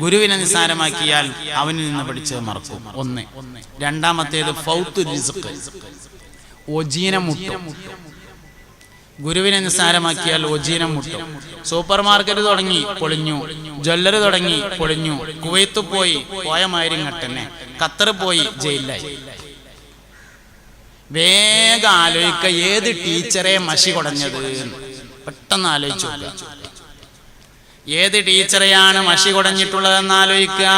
ഗുരുവിനെ നിസ്സാരമാക്കിയാൽ അവനിൽ നിന്ന് പഠിച്ചത് മറക്കും. ഒന്ന്. രണ്ടാമത്തേത് ഫൗത്തു റിസ്ക്, ഒജീനം മുട്ടും. ഗുരുവിനെ നിസ്സാരമാക്കിയാൽ ഒജീനം മുട്ടും. സൂപ്പർ മാർക്കറ്റ് തുടങ്ങി പൊളിഞ്ഞു, ജ്വല്ലറി തുടങ്ങി പൊളിഞ്ഞു, കുവൈത്ത് പോയ മാരിങ്ങട്ടന്നെ, ഖത്തർ പോയി ജയിലിലായി. വേഗം ആലോചിക്ക ഏത് ടീച്ചറെ മഷി കുടഞ്ഞത്, പെട്ടെന്ന് ആലോചിച്ചു നോക്കുക. ഏത് ടീച്ചറെയാണ് മഷി കുടഞ്ഞിട്ടുള്ളതെന്ന് ആലോചിക്കുക.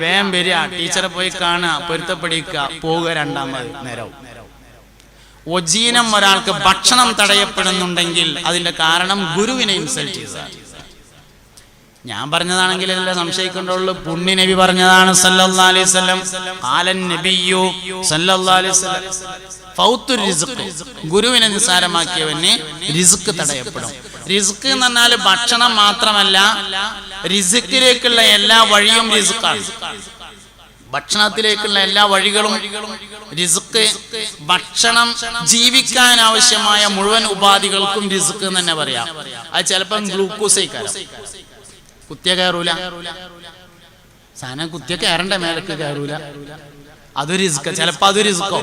വേഗം വരിക, ടീച്ചറെ പോയി കാണുക, പൊരുത്തപ്പെടിക്കുക, പോവുക, രണ്ടാമത് നേരവും. ഒജീനം ഒരാൾക്ക് ഭക്ഷണം തടയപ്പെടുന്നുണ്ടെങ്കിൽ അതിന്റെ കാരണം ഗുരുവിനെ ഇൻസൾട്ട് ചെയ്തതാണ്. ഞാൻ പറഞ്ഞതാണെങ്കിൽ എല്ലാം സംശയിക്കേണ്ടുള്ളൂ. പുണ്യ നബി പറഞ്ഞതാണ് സല്ലല്ലാഹു അലൈഹി വസല്ലം, ഖാലൻ നബിയ്യു സല്ലല്ലാഹു അലൈഹി വസല്ലം ഫൗത്തു റിസ്ക്, ഗുരുവിനെ നിസ്സാരമാക്കിയവന് റിസ്ക് തടയപ്പെടും. റിസ്ക് എന്ന് പറഞ്ഞാൽ ഭക്ഷണം മാത്രമല്ല, റിസ്ക്കിലേക്കുള്ള എല്ലാ വഴിയും റിസ്ക്കാണ്. ഭക്ഷണത്തിലേക്കുള്ള എല്ലാ വഴികളും റിസ്ക്. ഭക്ഷണം, ജീവിക്കാൻ ആവശ്യമായ മുഴുവൻ ഉപാധികൾക്കും റിസ്ക് എന്ന് തന്നെ പറയാം. അത് ചിലപ്പം ഗ്ലൂക്കോസ് കുത്തിയ കയറൂല, സാധനം കുത്തിയ കയറണ്ട, മേലക്ക് കയറൂല, അത് റിസ്ക്. ചിലപ്പോ അത് റിസ്കോ.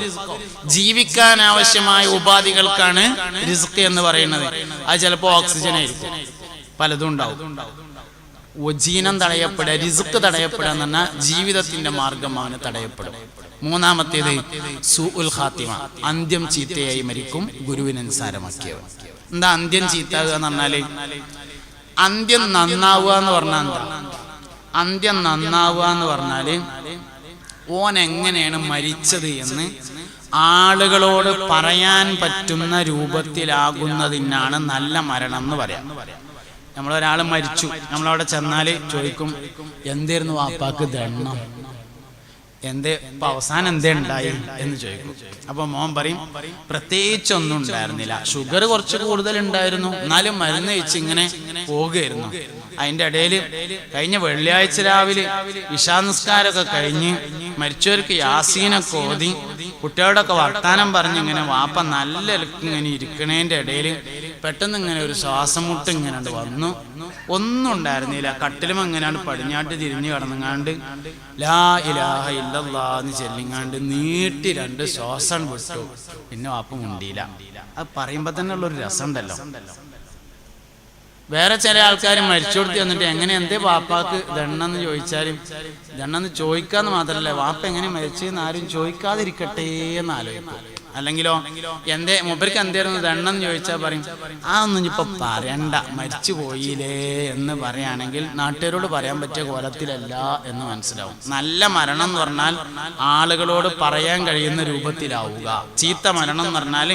ജീവിക്കാൻ ആവശ്യമായ ഉപാധികൾക്കാണ് റിസ്ക് എന്ന് പറയുന്നത്. അത് ചിലപ്പോ ഓക്സിജൻ ആയിരിക്കും, പലതും ഉണ്ടാവും. ഒജീനം തടയപ്പെടുക, റിസ്ക് തടയപ്പെടുക എന്ന് പറഞ്ഞാൽ ജീവിതത്തിന്റെ മാർഗം അവന് തടയപ്പെടും. മൂന്നാമത്തേത് സൂഉൽ ഖാത്തിമ, അന്ത്യം ചീത്തയായി മരിക്കും ഗുരുവിനെ നിസ്സാരമാക്കിയവൻ. എന്താ അന്ത്യം ചീത്താകുക എന്ന് പറഞ്ഞാല്? അന്ത്യം നന്നാവുക എന്ന് പറഞ്ഞാൽ എന്താ? അന്ത്യം നന്നാവുക എന്ന് പറഞ്ഞാല് ഓൻ എങ്ങനെയാണ് മരിച്ചത് എന്ന് ആളുകളോട് പറയാൻ പറ്റുന്ന രൂപത്തിലാകുന്നതിനാണ് നല്ല മരണം എന്ന് പറയാം. നമ്മളൊരാൾ മരിച്ചു, നമ്മളവിടെ ചെന്നാല് ചോദിക്കും, എന്തായിരുന്നു വാപ്പാക്ക് ദണ്ണം, ഇപ്പൊ അവസാനം എന്തേ ഉണ്ടായി എന്ന് ചോദിക്കും. അപ്പൊ മോൻ പറയും, പ്രത്യേകിച്ചൊന്നും ഉണ്ടായിരുന്നില്ല, ഷുഗർ കുറച്ച് കൂടുതൽ ഉണ്ടായിരുന്നു, എന്നാലും മരുന്ന് കഴിച്ച് ഇങ്ങനെ പോകുകയായിരുന്നു. അതിന്റെ ഇടയിൽ കഴിഞ്ഞ വെള്ളിയാഴ്ച രാവിലെ ഇശാ നിസ്കാരമൊക്കെ കഴിഞ്ഞ് മരിച്ചവർക്ക് യാസീനൊക്കെ ഓതി കുട്ടികളോടൊക്കെ വർത്താനം പറഞ്ഞ് ഇങ്ങനെ വാപ്പ നല്ല ഇങ്ങനെ ഇരിക്കണേന്റെ ഇടയിൽ പെട്ടെന്ന് ഇങ്ങനെ ഒരു ശ്വാസം മുട്ട് ഇങ്ങനെ വന്നു. ഒന്നും ഉണ്ടായിരുന്നില്ല, കട്ടിലും എങ്ങനെയാണ് പടിഞ്ഞാട്ട് തിരിഞ്ഞു കിടന്നങ്ങാണ്ട് ലാ ഇലാഹ ഇല്ലല്ലാഹ് എന്ന് ചെല്ലിങ്ങാണ്ട് നീട്ടി 2 ശ്വാസം വിട്ടു. പിന്നെ വാപ്പ മുണ്ടിയില്ല. അത് പറയുമ്പോ തന്നെ ഉള്ളൊരു രസം ഉണ്ടല്ലോ. വേറെ ചില ആൾക്കാർ മരിച്ചു കൊടുത്ത് വന്നിട്ട് എങ്ങനെ എന്തേ വാപ്പാക്ക് ദണ്ണെന്ന് ചോദിച്ചാലും, ദണ്ണെന്ന് ചോദിക്കാന്ന് മാത്രമല്ല, വാപ്പ എങ്ങനെ മരിച്ചെന്ന് ആരും ചോദിക്കാതിരിക്കട്ടെ എന്ന് ആലോചിക്കും. അല്ലെങ്കിലോ എന്തേ മൂപ്പർക്ക് എന്തായിരുന്നു ദണ്ണെന്ന് ചോദിച്ചാൽ പറയും, ആ ഒന്നും ഇപ്പൊ പറയണ്ട, മരിച്ചു പോയില്ലേ എന്ന് പറയുകയാണെങ്കിൽ നാട്ടുകാരോട് പറയാൻ പറ്റിയ കോലത്തിലല്ല എന്ന് മനസ്സിലാവും. നല്ല മരണം എന്ന് പറഞ്ഞാൽ ആളുകളോട് പറയാൻ കഴിയുന്ന രൂപത്തിലാവുക. ചീത്ത മരണം എന്ന് പറഞ്ഞാൽ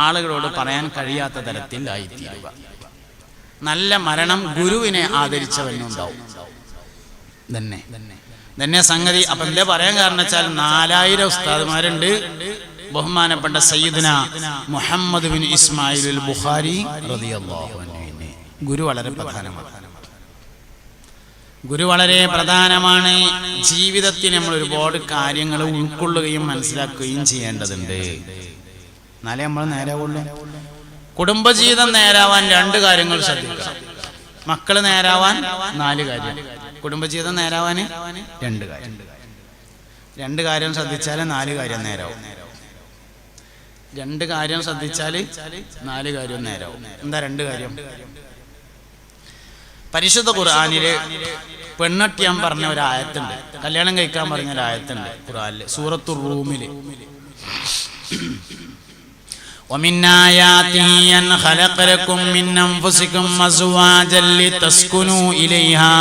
ആളുകളോട് പറയാൻ കഴിയാത്ത തരത്തിലായിത്തീരുക. നല്ല മരണം ഗുരുവിനെ ആദരിച്ചവനുണ്ടാവും തന്നെ സംഗതി. അപ്പൊ എന്താ പറയാൻ കാരണം വെച്ചാൽ 4000 ഉസ്താദുമാരുണ്ട്. ബഹുമാനപ്പെട്ട സയ്യിദ്ന മുഹമ്മദ് ബിൻ ഇസ്മായിൽ അൽ ബുഖാരി റളിയല്ലാഹു അൻഹു ഗുരു വളരെ പ്രധാനമാണ്. ഗുരു വളരെ പ്രധാനമാണ്. ജീവിതത്തിൽ നമ്മൾ ഒരുപാട് കാര്യങ്ങൾ ഉൾക്കൊള്ളുകയും മനസ്സിലാക്കുകയും ചെയ്യേണ്ടതുണ്ട്. എന്നാലേ നമ്മൾ നേരാവുള്ളൂ. കുടുംബജീവിതം നേരാവാൻ 2 കാര്യങ്ങൾ ശ്രദ്ധിക്കണം. മക്കള് നേരാവാൻ 4 കാര്യം. കുടുംബജീവിതം നേരാവാൻ 2 കാര്യം. 2 കാര്യം ശ്രദ്ധിച്ചാൽ 4 കാര്യം നേരാവും. 2 കാര്യം ശ്രദ്ധിച്ചാൽ 4 കാര്യം നേരാവും. എന്താ 2 കാര്യം? പരിശുദ്ധ ഖുർആനില് പെണ്ണട്ടിയാൻ പറഞ്ഞ ഒരു ആയത്തുണ്ട്, കല്യാണം കഴിക്കാൻ പറഞ്ഞ ഒരു ആയത്തുണ്ട് ഖുർആനില്, സൂറത്തുർ റൂമില്. ومن آياته أن خلق لكم من أنفسكم أزواجا لتسكنوا إليها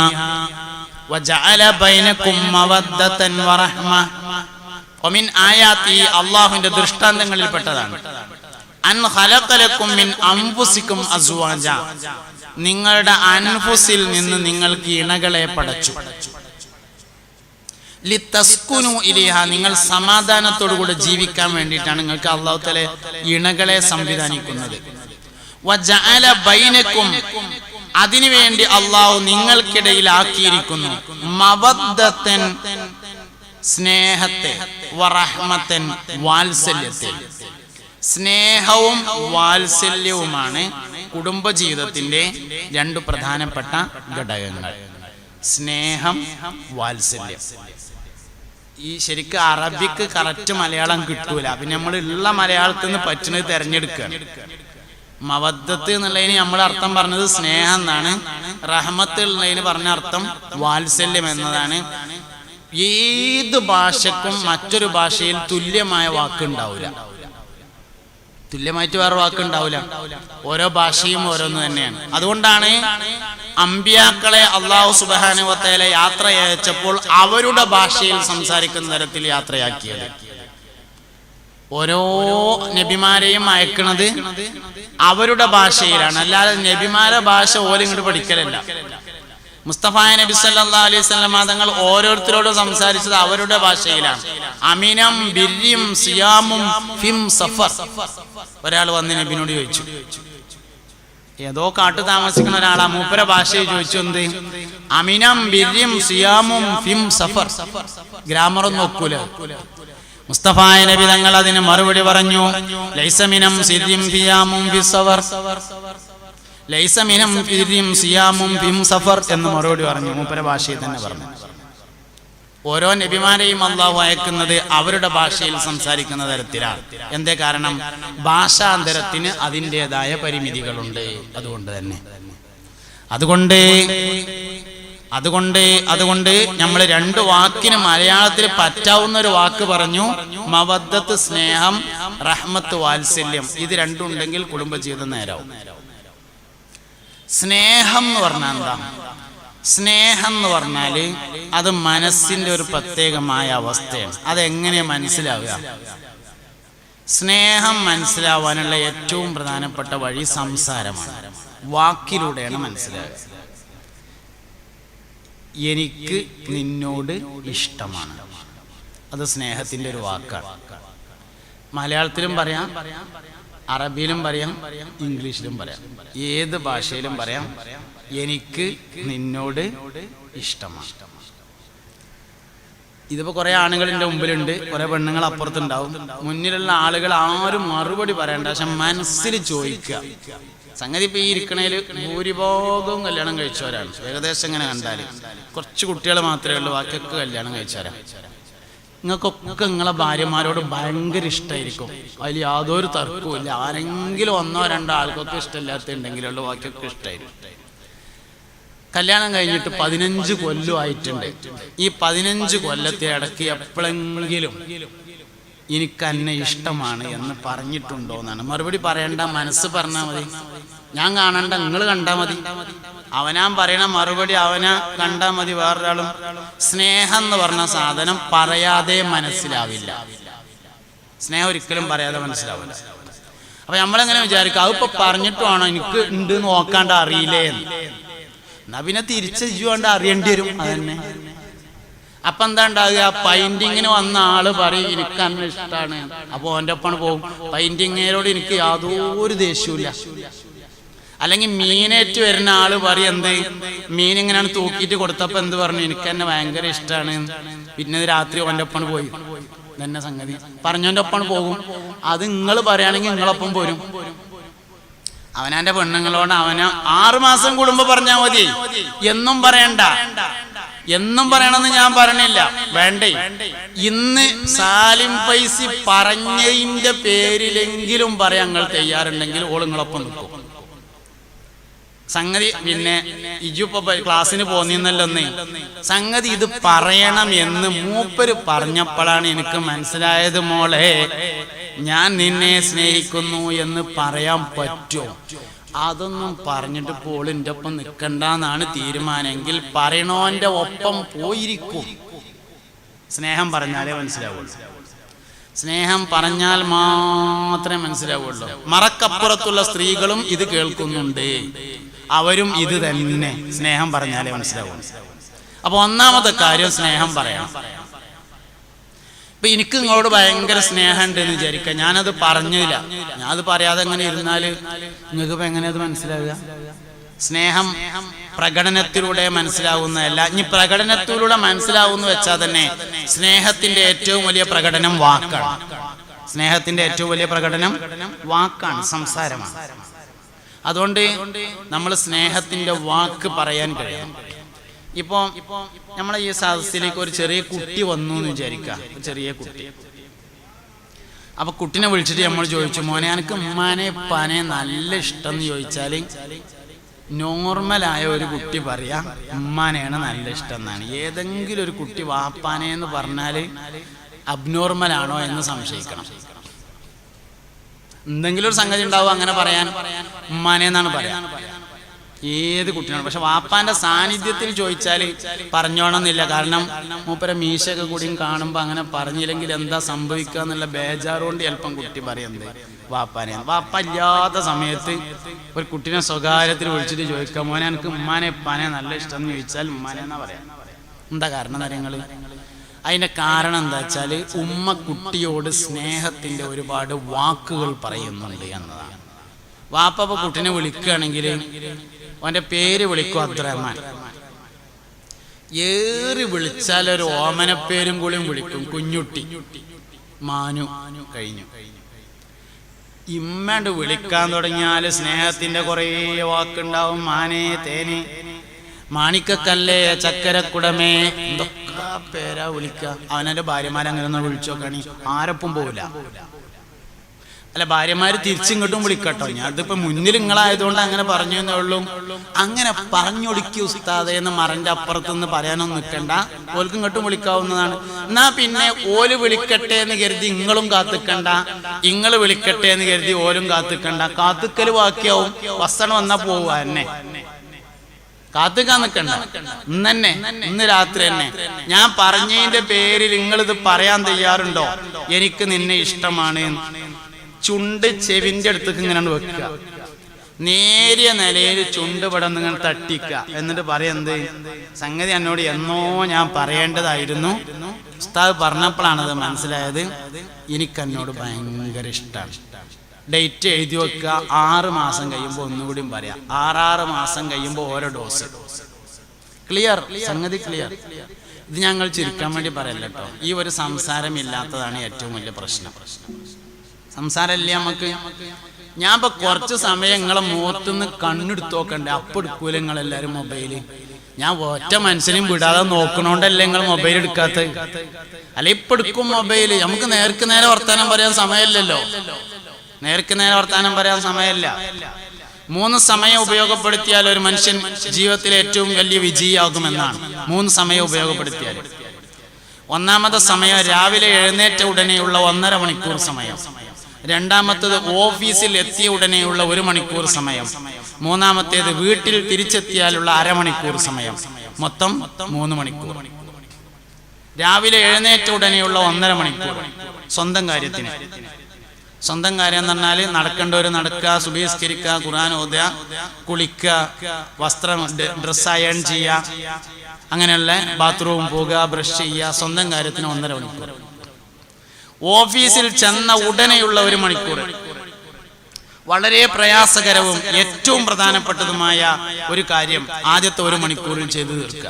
وجعل بينكم مودة ورحمة. ومن آياته അല്ലാഹുവിന്റെ ദൃഷ്ടാന്തങ്ങളിൽ പെട്ടതാണ് അൻ ഖലഖ ലക്കും മിൻ അൻഫുസിക്കും അസ്വാജ, നിങ്ങളുടെ അൻഫുസിൽ നിന്ന് നിങ്ങൾക്ക് ഇണകളെ പടച്ചു. ലിതസ്കുനു ഇലൈഹ, നിങ്ങൾ സമാധാനത്തോടുകൂടി ജീവിക്കാൻ വേണ്ടിയിട്ടാണ് നിങ്ങൾക്ക് അല്ലാഹു തആല ഇണകളെ സംവിധാനിക്കുന്നത്. വജഅല ബൈനക്കും, അതിനുവേണ്ടി അല്ലാഹു നിങ്ങൾക്കിടയിൽ ആക്കിയിരിക്കുന്നു മവദ്ദതൻ, സ്നേഹത്തെ, വറഹ്മതൻ, വാത്സല്യത്തെ. സ്നേഹവും വാത്സല്യവുമാണ് കുടുംബജീവിതത്തിന്റെ രണ്ട് പ്രധാനപ്പെട്ട ഘടകങ്ങൾ: സ്നേഹം, വാത്സല്യം. ഈ ശരിക്കും അറബിക്ക് കറക്റ്റ് മലയാളം കിട്ടൂല. പിന്നെ നമ്മൾ ഉള്ള മലയാളത്തിൽ നിന്ന് പറ്റുന്നത് തിരഞ്ഞെടുക്കുകയാണ്. മവദ്ദത്ത് എന്നുള്ളതിന് നമ്മൾ അർത്ഥം പറഞ്ഞത് സ്നേഹം എന്നാണ്. റഹ്മത്ത് ഉള്ളതിന് പറഞ്ഞ അർത്ഥം വാത്സല്യം എന്നതാണ്. ഏത് ഭാഷക്കും മറ്റൊരു ഭാഷയിൽ തുല്യമായ വാക്കുണ്ടാവില്ല. തുല്യമായിട്ട് വേറെ വാക്കുണ്ടാവില്ല. ഓരോ ഭാഷയും ഓരോന്ന് തന്നെയാണ്. അതുകൊണ്ടാണ് അമ്പിയാക്കളെ അല്ലാഹു സുബ്ഹാനഹു വ തആല യാത്ര അയച്ചപ്പോൾ അവരുടെ ഭാഷയിൽ സംസാരിക്കുന്ന തരത്തിൽ യാത്രയാക്കിയത്. ഓരോ നബിമാരെയും അയക്കുന്നത് അവരുടെ ഭാഷയിലാണ്, അല്ലാതെ നബിമാരെ ഭാഷ ഓല് ഇങ്ങോട്ട് പഠിക്കലല്ല. മുസ്തഫ നബി സല്ലല്ലാഹു അലൈഹി വസല്ലം തങ്ങൾ ഓരോരുത്തരോടും സംസാരിച്ചത് അവരുടെ ഭാഷയിലാണ്. അമിനം ബിർരിം സിയാമും ഫിം സഫർ. ഒരാൾ വന്ന് നബിനോട് ചോദിച്ചു, ഏതോ കാട്ടു താമസിക്കുന്ന ഒരാളാ, മൂപ്പര ഭാഷയിൽ ചോദിച്ചു എന്ത്? അമിനം ബിർരിം സിയാമും ഫിം സഫർ. ഗ്രാമറൊന്നും നോക്കൂല. മുസ്തഫ നബി തങ്ങൾ അതിന് മറുപടി പറഞ്ഞു, ലൈസ മിനം സിർരിം സിയാമും ഫിം സഫർ, ലൈസ മിനം ബിർരിം സിയാമും ഫിം സഫർ എന്ന് മറുപടി പറഞ്ഞു. മൂപ്പര ഭാഷയിൽ തന്നെ പറഞ്ഞു. ഓരോ നബിമാരെയും അല്ലാഹു അയക്കുന്നത് അവരുടെ ഭാഷയിൽ സംസാരിക്കുന്ന തരത്തിലാണ്. എന്തേ കാരണം? ഭാഷാന്തരത്തിന് അതിൻ്റെതായ പരിമിതികളുണ്ട്. അതുകൊണ്ട് നമ്മൾ രണ്ട് വാക്കിന് മലയാളത്തിൽ പറ്റാവുന്ന ഒരു വാക്ക് പറഞ്ഞു. മവദ്ദത്ത് സ്നേഹം, റഹ്മത്ത് വാത്സല്യം. ഇത് രണ്ടും ഉണ്ടെങ്കിൽ കുടുംബജീവിതം നേരാവും. സ്നേഹം എന്ന് പറഞ്ഞാൽ എന്താ? സ്നേഹം എന്ന് പറഞ്ഞാൽ അത് മനസ്സിന്റെ ഒരു പ്രത്യേകമായ അവസ്ഥയാണ്. അതെങ്ങനെ മനസ്സിലാവുക? സ്നേഹം മനസ്സിലാവാനുള്ള ഏറ്റവും പ്രധാനപ്പെട്ട വഴി സംസാരമാണ്. വാക്കിലൂടെയാണ് മനസ്സിലാവുക. എനിക്ക് നിന്നോട് ഇഷ്ടമാണ്, അത് സ്നേഹത്തിന്റെ ഒരു വാക്കാണ്. മലയാളത്തിലും പറയാം, അറബിയിലും പറയാം, ഇംഗ്ലീഷിലും പറയാം, ഏത് ഭാഷയിലും പറയാം. എനിക്ക് നിന്നോട് ഇഷ്ടമാണ്. ഇതിപ്പോ കുറെ ആണുങ്ങളിന്റെ മുമ്പിലുണ്ട്, കുറെ പെണ്ണുങ്ങൾ അപ്പുറത്തുണ്ടാവും. മുന്നിലുള്ള ആളുകൾ ആരും മറുപടി പറയണ്ട, പക്ഷെ മനസ്സിൽ ചോദിക്കുക. സംഗതി ഇപ്പൊ ഈ ഇരിക്കണേല് ഭൂരിഭാഗവും കല്യാണം കഴിച്ചവരാണ്. ഏകദേശം ഇങ്ങനെ കണ്ടാല് കുറച്ച് കുട്ടികൾ മാത്രമേ ഉള്ളൂ, ബാക്കിയൊക്കെ കല്യാണം കഴിച്ചവരാണ്. നിങ്ങൾക്കൊക്കെ നിങ്ങളെ ഭാര്യമാരോട് ഭയങ്കര ഇഷ്ടമായിരിക്കും, അതിൽ യാതൊരു തർക്കവും ഇല്ല. ആരെങ്കിലും ഒന്നോ രണ്ടോ ആൾക്കൊക്കെ ഇഷ്ടമില്ലാത്തുണ്ടെങ്കിലുള്ളൂ, ബാക്കിയൊക്കെ ഇഷ്ടമായിരിക്കും. കല്യാണം കഴിഞ്ഞിട്ട് 15 കൊല്ലം ആയിട്ടുണ്ട്. ഈ 15 കൊല്ലത്തെ ഇടയ്ക്ക് എപ്പോഴെങ്കിലും എനിക്ക് എന്നെ ഇഷ്ടമാണ് എന്ന് പറഞ്ഞിട്ടുണ്ടോ എന്നാണ്. മറുപടി പറയണ്ട, മനസ്സ് പറഞ്ഞാൽ മതി. ഞാൻ കാണണ്ട, നിങ്ങൾ കണ്ടാൽ മതി. അവനാൻ പറയണ മറുപടി അവനാ കണ്ടാൽ മതി. വേറൊരാളും. സ്നേഹം എന്ന് പറഞ്ഞ സാധനം പറയാതെ മനസ്സിലാവില്ല. സ്നേഹം ഒരിക്കലും പറയാതെ മനസ്സിലാവില്ല. അപ്പൊ നമ്മളെങ്ങനെ വിചാരിക്കും, അതിപ്പോ പറഞ്ഞിട്ടാണോ എനിക്ക് ഉണ്ട് നോക്കാണ്ട് അറിയില്ലേ എന്ന്. എന്നാ പിന്നെ തിരിച്ചുകൊണ്ട് അറിയേണ്ടി വരും. അതന്നെ. അപ്പൊ എന്താ ഉണ്ടാകുക? പെയിന്റിങ്ങിന് വന്ന ആള് പറയും എനിക്ക് അന്നെ ഇഷ്ടമാണ്, അപ്പൊ ഓൻ്റെ ഒപ്പം പോകും. പെയിന്റിങ്ങിനോട് എനിക്ക് യാതൊരു ദേഷ്യമില്ല. അല്ലെങ്കിൽ മീനേറ്റ് വരുന്ന ആള് പറയും എന്ത്, മീൻ ഇങ്ങനെയാണ് തൂക്കിയിട്ട് കൊടുത്തപ്പോ എന്ത് പറഞ്ഞു, എനിക്ക് എന്നെ ഭയങ്കര ഇഷ്ടമാണ്. പിന്നെ രാത്രി ഓൻ്റെ ഒപ്പം പോയി. തന്നെ സംഗതി പറഞ്ഞോൻ്റെ ഒപ്പം പോകും. അത് നിങ്ങൾ പറയുകയാണെങ്കിൽ നിങ്ങളൊപ്പം പോരും. അവനാന്റെ പെണ്ണുങ്ങളോട് അവന് 6 മാസം കൂടുമ്പോ പറഞ്ഞാൽ മതി. എന്നും പറയണ്ട. എന്നും പറയണമെന്ന് ഞാൻ പറഞ്ഞില്ല, വേണ്ടേ. ഇന്ന് സാലിം പൈസി പറഞ്ഞതിന്റെ പേരിലെങ്കിലും പറയാൻ നിങ്ങൾ തയ്യാറുണ്ടെങ്കിൽ ഓൾ നിങ്ങളൊപ്പം നിൽക്കും. സംഗതി പിന്നെ ഇജുപ്പ ക്ലാസ്സിന് പോന്നിന്നല്ലോന്നേ. സംഗതി ഇത് പറയണം എന്ന് മൂപ്പര് പറഞ്ഞപ്പോഴാണ് എനിക്ക് മനസ്സിലായത്, മോളെ ഞാൻ നിന്നെ സ്നേഹിക്കുന്നു എന്ന് പറയാൻ പറ്റുമോ? അതൊന്നും പറഞ്ഞിട്ട് പോളിൻ്റെ ഒപ്പം നിൽക്കണ്ടെന്നാണ് തീരുമാനമെങ്കിൽ പറയണോന്റെ ഒപ്പം പോയിരിക്കും. സ്നേഹം പറഞ്ഞാലേ മനസ്സിലാവുള്ളൂ. സ്നേഹം പറഞ്ഞാൽ മാത്രമേ മനസ്സിലാവുള്ളൂ. മറക്കപ്പുറത്തുള്ള സ്ത്രീകളും ഇത് കേൾക്കുന്നുണ്ട്, അവരും ഇത് തന്നെ. സ്നേഹം പറഞ്ഞാലേ മനസ്സിലാവുള്ളൂ. അപ്പൊ ഒന്നാമത്തെ കാര്യം സ്നേഹം പറയണം. ഇപ്പൊ എനിക്ക് നിങ്ങളോട് ഭയങ്കര സ്നേഹം ഉണ്ട് എന്ന് വിചാരിക്കുക, ഞാനത് പറഞ്ഞില്ല, ഞാനത് പറയാതെ എങ്ങനെ ഇരുന്നാല് നിങ്ങൾക്ക് ഇപ്പൊ എങ്ങനെ അത് മനസ്സിലാവുക? സ്നേഹം പ്രകടനത്തിലൂടെ മനസ്സിലാവുന്നതല്ല. ഇനി പ്രകടനത്തിലൂടെ മനസ്സിലാവുന്ന വെച്ചാൽ തന്നെ സ്നേഹത്തിന്റെ ഏറ്റവും വലിയ പ്രകടനം വാക്കാണ്. സ്നേഹത്തിന്റെ ഏറ്റവും വലിയ പ്രകടനം വാക്കാണ്, സംസാരമാണ്. അതുകൊണ്ട് നമ്മൾ സ്നേഹത്തിന്റെ വാക്ക് പറയാൻ കഴിയണം. ഇപ്പോൾ നമ്മളെ ഈ സദസ്സിലേക്ക് ഒരു ചെറിയ കുട്ടി വന്നു എന്ന് വിചാരിക്കുക, ചെറിയ കുട്ടി. അപ്പൊ കുട്ടിനെ വിളിച്ചിട്ട് നമ്മൾ ചോദിച്ചു, മോനെ എനിക്ക് ഉമ്മാനെ ഉപ്പാനെ നല്ല ഇഷ്ടം എന്ന് ചോദിച്ചാൽ നോർമലായ ഒരു കുട്ടി പറയാ ഉമ്മാനെയാണ് നല്ല ഇഷ്ടം എന്നാണ്. ഏതെങ്കിലും ഒരു കുട്ടി വാപ്പാനെ എന്ന് പറഞ്ഞാൽ അബ്നോർമൽ ആണോ എന്ന് സംശയിക്കണം. എന്തെങ്കിലും ഒരു സംഗതി ഉണ്ടാവും അങ്ങനെ പറയാൻ. ഉമ്മാനെ എന്നാണ് പറയാ ഏത് കുട്ടിയാണ്. പക്ഷെ വാപ്പാന്റെ സാന്നിധ്യത്തിൽ ചോദിച്ചാൽ പറഞ്ഞോണമെന്നില്ല. കാരണം മൂപ്പര മീശയൊക്കെ കൂടിയും കാണുമ്പോൾ അങ്ങനെ പറഞ്ഞില്ലെങ്കിൽ എന്താ സംഭവിക്കുക എന്നുള്ള ബേജാറുകൊണ്ട് ചിലപ്പം കുട്ടി പറയുന്നത് വാപ്പാനെ. വാപ്പ ഇല്ലാത്ത സമയത്ത് ഒരു കുട്ടീനെ സ്വകാര്യത്തിൽ വിളിച്ചിട്ട് ചോദിക്കാം, മോനെ എനിക്ക് ഉമ്മാനെ ഉപ്പാനെ നല്ല ഇഷ്ടം എന്ന് ചോദിച്ചാൽ ഉമ്മാനെ എന്നാ പറയാം. എന്താ കാരണം കാര്യങ്ങൾ? അതിന്റെ കാരണം എന്താ വെച്ചാൽ ഉമ്മ കുട്ടിയോട് സ്നേഹത്തിന്റെ ഒരുപാട് വാക്കുകൾ പറയുന്നുണ്ട് എന്നതാണ്. വാപ്പ ഇപ്പൊ കുട്ടീനെ വിളിക്കുകയാണെങ്കിൽ അവന്റെ പേര് വിളിക്കും അബ്ദുറഹ്മാൻ. ഏറി വിളിച്ചാൽ ഒരു ഓമനപ്പേരും കൂടിയും വിളിക്കും, കുഞ്ഞുട്ടി, മാനു, കഴിഞ്ഞു. ഇമ്മണ്ട് വിളിക്കാൻ തുടങ്ങിയാൽ സ്നേഹത്തിന്റെ കുറേ വാക്കുണ്ടാവും. മാനേ, തേനെ, മാണിക്കക്കല്ലേ, ചക്കരക്കുടമേ, എന്തൊക്കെ പേരാ വിളിക്കുക. അവനെ ഭാര്യമാരങ്ങനെ ഒന്ന് വിളിച്ചോക്കാണി ആരൊപ്പം പോവില്ല. അല്ല, ഭാര്യമാര് തിരിച്ചിങ്ങോട്ടും വിളിക്കട്ടോ. ഞാൻ അതിപ്പോ മുന്നിൽ നിങ്ങളായതുകൊണ്ട് അങ്ങനെ പറഞ്ഞു എന്നേ ഉള്ളൂ. അങ്ങനെ പറഞ്ഞൊടുക്കി ഉസ്താദെ എന്ന് മറന്റെ അപ്പുറത്തുനിന്ന് പറയാനൊന്നും നിൽക്കണ്ട. ഓൽക്ക് ഇങ്ങോട്ടും വിളിക്കാവുന്നതാണ്. എന്നാ പിന്നെ ഓല് വിളിക്കട്ടെ എന്ന് കരുതി ഇങ്ങളും കാത്തിക്കണ്ട, ഇങ്ങള് വിളിക്കട്ടെ എന്ന് കരുതി ഓലും കാത്തിക്കണ്ട. കാത്തിക്കല് ബാക്കിയാവും. വസ്ത്രം വന്നാ പോവുക എന്നെ കാത്തിക്കാൻ നിൽക്കണ്ട. ഇന്നെ ഇന്ന് രാത്രി തന്നെ ഞാൻ പറഞ്ഞതിന്റെ പേരിൽ നിങ്ങളിത് പറയാൻ തയ്യാറുണ്ടോ? എനിക്ക് നിന്നെ ഇഷ്ടമാണ്. ചുണ്ട് ചെവിന്റെ അടുത്തേക്ക് ഇങ്ങനെ വെക്കുക, നേരിയ നിലയിൽ ചുണ്ട് പടം നിങ്ങൾ തട്ടിക്കുക. എന്നിട്ട് പറയുന്നത് സംഗതി എന്നോട് എന്നോ ഞാൻ പറയേണ്ടതായിരുന്നു, ഉസ്താദ് പറഞ്ഞപ്പോഴാണത് മനസ്സിലായത്, എനിക്കെന്നോട് ഭയങ്കര ഇഷ്ടമാണ്. ഡേറ്റ് എഴുതി വെക്കുക. 6 മാസം കഴിയുമ്പോൾ ഒന്നുകൂടിയും പറയാം. 6 മാസം കഴിയുമ്പോൾ ഓരോ ഡോസ്. ക്ലിയർ? സംഗതി ക്ലിയർ? ഇത് ഞങ്ങൾ ചിരിക്കാൻ വേണ്ടി പറയല്ല കേട്ടോ. ഈ ഒരു സംസാരം ഇല്ലാത്തതാണ് ഏറ്റവും വലിയ പ്രശ്നം. സംസാരമില്ല നമുക്ക്. ഞാൻ ഇപ്പൊ കുറച്ച് സമയം നിങ്ങളെ മുഖത്തുനിന്ന് കണ്ണെടുത്ത് നോക്കണ്ടേ? അപ്പൊ എടുക്കൂല നിങ്ങളെല്ലാരും മൊബൈല്. ഞാൻ ഒറ്റ മനുഷ്യനെയും വിടാതെ നോക്കണോണ്ടല്ലേ നിങ്ങൾ മൊബൈൽ എടുക്കാത്ത? അല്ല, ഇപ്പൊ എടുക്കും മൊബൈല്. നമുക്ക് നേർക്ക് നേരെ വർത്താനം പറയാൻ സമയമില്ലല്ലോ. നേർക്ക് നേരെ വർത്താനം പറയാൻ സമയമില്ല. 3 സമയം ഉപയോഗപ്പെടുത്തിയാൽ ഒരു മനുഷ്യൻ ജീവിതത്തിലെ ഏറ്റവും വലിയ വിജയിയാകുമെന്നാണ്. 3 സമയം ഉപയോഗപ്പെടുത്തിയാൽ. ഒന്നാമത്തെ സമയം രാവിലെ എഴുന്നേറ്റ ഉടനെയുള്ള 1.5 മണിക്കൂർ സമയം. രണ്ടാമത്തേത് ഓഫീസിൽ എത്തിയ ഉടനെയുള്ള 1 മണിക്കൂർ സമയം. മൂന്നാമത്തേത് വീട്ടിൽ തിരിച്ചെത്തിയാലുള്ള 1/2 മണിക്കൂർ സമയം. മൊത്തം 3 മണിക്കൂർ. രാവിലെ എഴുന്നേറ്റ ഉടനെയുള്ള 1.5 മണിക്കൂർ സ്വന്തം കാര്യത്തിന്. സ്വന്തം കാര്യം എന്ന് പറഞ്ഞാൽ നടക്കേണ്ടവർ നടക്കുക, സുബഹിസ്കരിക്കുക, ഖുർആൻ ഓതുക, കുളിക്കുക, വസ്ത്രം ഡ്രസ് അയൺ ചെയ്യുക, അങ്ങനെയുള്ള ബാത്റൂം പോകുക, ബ്രഷ് ചെയ്യുക. സ്വന്തം കാര്യത്തിന് 1.5 മണിക്കൂർ. ഓഫീസിൽ ചെന്ന ഉടനെയുള്ള 1 മണിക്കൂർ. വളരെ പ്രയാസകരവും ഏറ്റവും പ്രധാനപ്പെട്ടതുമായ ഒരു കാര്യം ആദ്യത്തെ 1 മണിക്കൂറിൽ ചെയ്തു തീർക്കുക.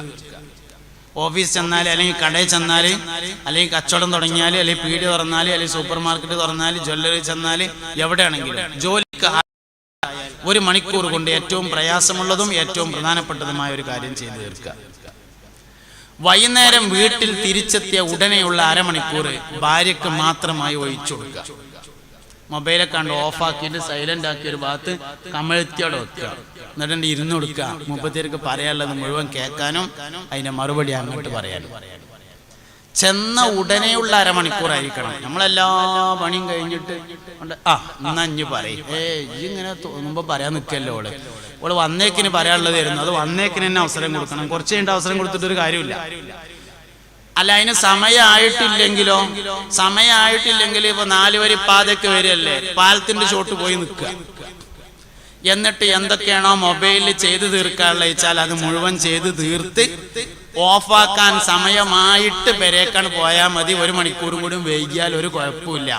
ഓഫീസ് ചെന്നാൽ, അല്ലെങ്കിൽ കടയിൽ ചെന്നാൽ, അല്ലെങ്കിൽ കച്ചവടം തുടങ്ങിയാൽ, അല്ലെങ്കിൽ പീടി തുറന്നാൽ, അല്ലെങ്കിൽ സൂപ്പർ മാർക്കറ്റ് തുറന്നാൽ, ജ്വല്ലറി ചെന്നാൽ, എവിടെയാണെങ്കിലും ജോലിക്ക് 1 മണിക്കൂർ കൊണ്ട് ഏറ്റവും പ്രയാസമുള്ളതും ഏറ്റവും പ്രധാനപ്പെട്ടതുമായ ഒരു കാര്യം ചെയ്തു തീർക്കുക. വൈകുന്നേരം വീട്ടിൽ തിരിച്ചെത്തിയ ഉടനെയുള്ള 1/2 മണിക്കൂർ ഭാര്യക്ക് മാത്രമായി ഒഴിച്ചു കൊടുക്കുക. മൊബൈലൊക്കെ കണ്ട് ഓഫാക്കിയിട്ട് സൈലന്റ് ആക്കി ഒരു ഭാഗത്ത് കമഴ്ത്തിയോടെ വെക്കുക. എന്നിട്ട് ഇരുന്ന് കൊടുക്കുക. മുപ്പത്തിയേർക്ക് പറയാനുള്ളത് മുഴുവൻ കേൾക്കാനും അതിന്റെ മറുപടി അങ്ങോട്ട് പറയാനും. ചെന്ന ഉടനെയുള്ള 1/2 മണിക്കൂറായിരിക്കണം. നമ്മളെല്ലാ പണിയും കഴിഞ്ഞിട്ട് ഇന്നഞ്ഞ് പറയും, ഇങ്ങനെ തോന്നുമ്പോ പറയാൻ നിൽക്കല്ലോ ഓള് വന്നേക്കിന് പറയാനുള്ളതായിരുന്നു. അത് വന്നേക്കിന് തന്നെ അവസരം കൊടുക്കണം. കുറച്ച് കഴിഞ്ഞിട്ട് അവസരം കൊടുത്തിട്ടൊരു കാര്യമില്ല. അല്ല, അതിന് സമയമായിട്ടില്ലെങ്കിലോ? സമയമായിട്ടില്ലെങ്കിൽ ഇപ്പൊ 4 വരി പാതയ്ക്ക് വരികയല്ലേ, പാലത്തിന്റെ ചോട്ട് പോയി നിൽക്കുക. എന്നിട്ട് എന്തൊക്കെയാണോ മൊബൈലിൽ ചെയ്ത് തീർക്കാനുള്ള വെച്ചാൽ അത് മുഴുവൻ ചെയ്ത് തീർത്ത് ഓഫാക്കാൻ സമയമായിട്ട് പെരേക്കാൻ പോയാൽ മതി. 1 മണിക്കൂറും കൂടി വൈകിയാൽ ഒരു കുഴപ്പമില്ല.